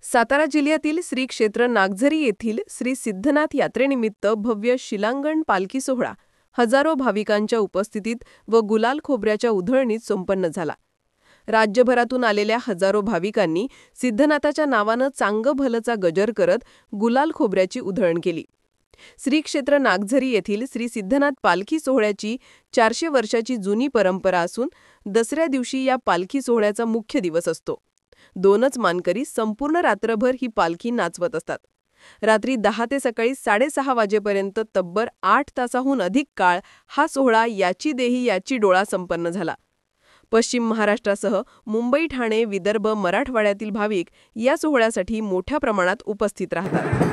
सातारा जिल्ह्यातील श्री क्षेत्र नागझरी येथील श्री सिद्धनाथ यात्रेनिमित्त भव्य शिलांगण पालखी सोहळा हजारो भाविकांच्या उपस्थितीत व गुलाल खोबऱ्याच्या उधळणीत संपन्न झाला। राज्यभरातून आलेल्या हजारो भाविकांनी सिद्धनाथाच्या नावानं चांग भलचा गजर करत गुलाल खोबऱ्याची उधळण केली। श्री क्षेत्र नागझरी येथील श्री सिद्धनाथ पालखी सोहळ्याची 400 वर्षाची जुनी परंपरा असून दसऱ्या दिवशी या पालखी सोहळ्याचा मुख्य दिवस असतो। दोनच मानकरी संपूर्ण रात्रभर ही पालखी नाचवत असतात। रात्री 10 ते सकाळी 6:30 वाजेपर्यंत तब्बल 8 तासाहून अधिक काळ हा सोहळा याची देही याची डोळा संपन्न झाला। पश्चिम महाराष्ट्रासह मुंबई, ठाणे, विदर्भ, मराठवाड्यातील भाविक या सोहळ्यासाठी मोठ्या प्रमाणात उपस्थित राहतात।